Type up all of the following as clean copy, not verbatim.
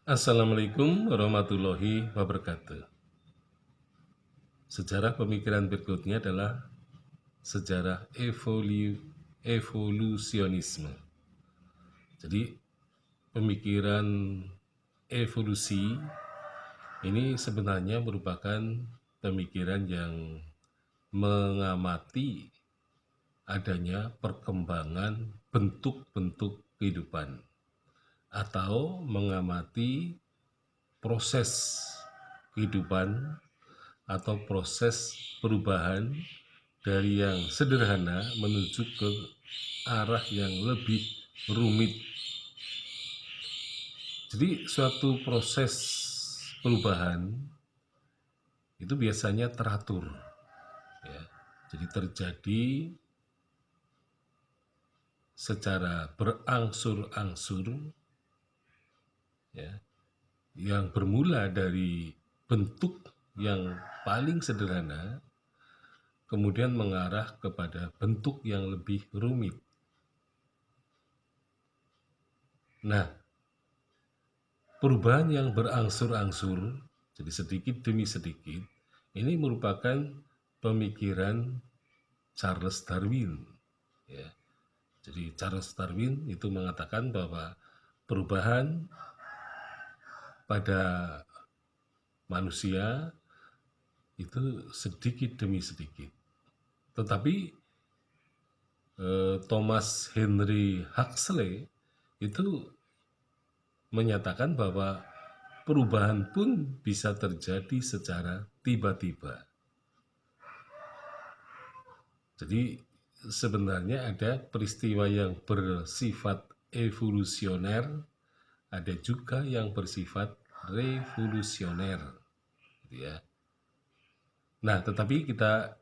Assalamualaikum warahmatullahi wabarakatuh. Sejarah pemikiran berikutnya adalah sejarah evolusionisme. Jadi pemikiran evolusi ini sebenarnya merupakan pemikiran yang mengamati adanya perkembangan bentuk-bentuk kehidupan atau mengamati proses kehidupan atau proses perubahan dari yang sederhana menuju ke arah yang lebih rumit. Jadi suatu proses perubahan itu biasanya teratur, ya. Jadi terjadi secara berangsur-angsur, ya, yang bermula dari bentuk yang paling sederhana kemudian mengarah kepada bentuk yang lebih rumit. Nah, perubahan yang berangsur-angsur, jadi sedikit demi sedikit, ini merupakan pemikiran Charles Darwin. Ya. Jadi Charles Darwin itu mengatakan bahwa perubahan pada manusia itu sedikit demi sedikit. Tetapi Thomas Henry Huxley itu menyatakan bahwa perubahan pun bisa terjadi secara tiba-tiba. Jadi sebenarnya ada peristiwa yang bersifat evolusioner, ada juga yang bersifat revolusioner, ya. Nah, tetapi kita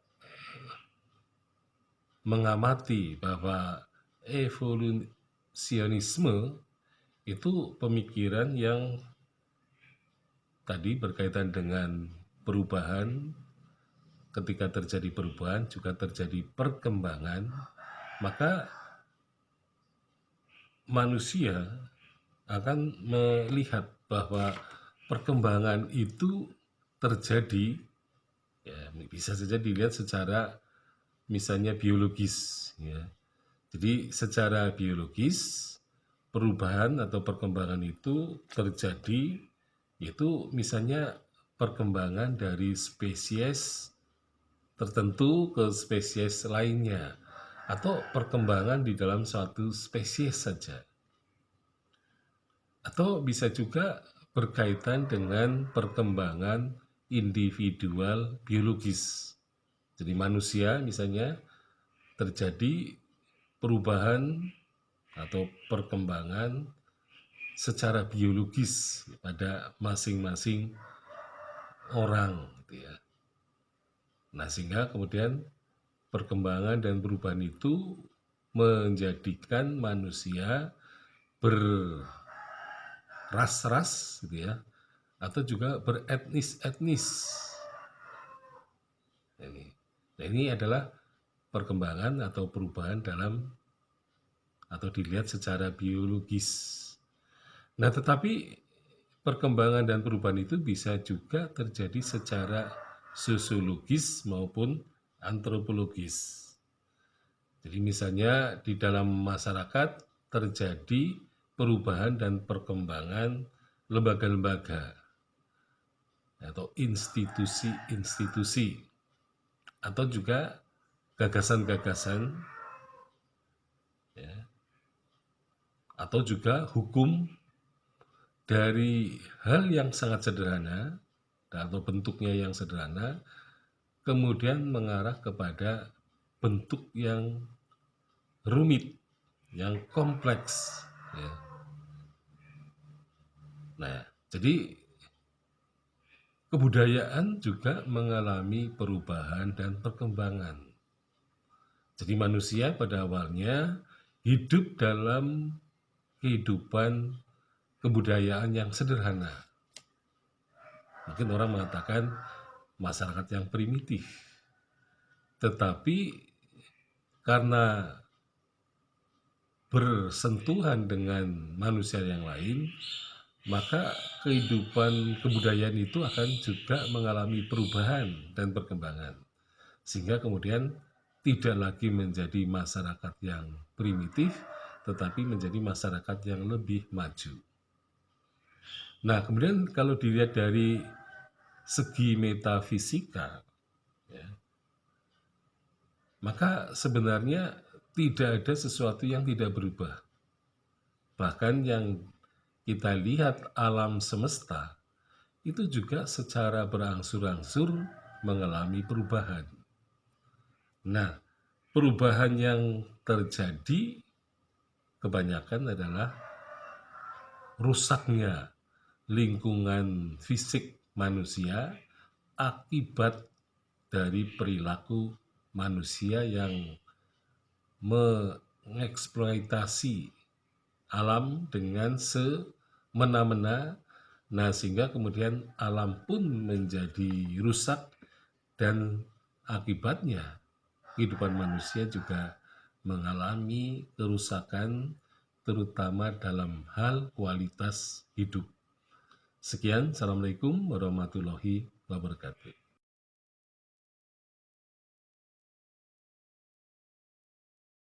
mengamati bahwa evolusionisme itu pemikiran yang tadi berkaitan dengan perubahan. Ketika terjadi perubahan juga terjadi perkembangan, maka manusia akan melihat bahwa perkembangan itu terjadi, ya, bisa saja dilihat secara misalnya biologis, ya. Jadi secara biologis perubahan atau perkembangan itu terjadi, yaitu misalnya perkembangan dari spesies tertentu ke spesies lainnya atau perkembangan di dalam suatu spesies saja, atau bisa juga berkaitan dengan perkembangan individual biologis. Jadi manusia misalnya terjadi perubahan atau perkembangan secara biologis pada masing-masing orang, gitu ya. Nah, sehingga kemudian perkembangan dan perubahan itu menjadikan manusia berras-ras, gitu ya, atau juga beretnis-etnis. Ini adalah perkembangan atau perubahan dalam atau dilihat secara biologis. Nah, tetapi perkembangan dan perubahan itu bisa juga terjadi secara sosiologis maupun antropologis. Jadi misalnya di dalam masyarakat terjadi perubahan dan perkembangan lembaga-lembaga atau institusi-institusi atau juga gagasan-gagasan, ya, atau juga hukum dari hal yang sangat sederhana atau bentuknya yang sederhana kemudian mengarah kepada bentuk yang rumit, yang kompleks, ya. Nah, jadi kebudayaan juga mengalami perubahan dan perkembangan. Jadi manusia pada awalnya hidup dalam kehidupan kebudayaan yang sederhana. Mungkin orang mengatakan masyarakat yang primitif. Tetapi karena bersentuhan dengan manusia yang lain, maka kehidupan kebudayaan itu akan juga mengalami perubahan dan perkembangan. Sehingga kemudian tidak lagi menjadi masyarakat yang primitif, tetapi menjadi masyarakat yang lebih maju. Nah, kemudian kalau dilihat dari segi metafisika, ya, maka sebenarnya tidak ada sesuatu yang tidak berubah. Bahkan yang kita lihat alam semesta itu juga secara berangsur-angsur mengalami perubahan. Nah, perubahan yang terjadi kebanyakan adalah rusaknya lingkungan fisik manusia akibat dari perilaku manusia yang mengeksploitasi alam dengan semena-mena. Nah, sehingga kemudian alam pun menjadi rusak dan akibatnya kehidupan manusia juga mengalami kerusakan, terutama dalam hal kualitas hidup. Sekian, Assalamualaikum warahmatullahi wabarakatuh.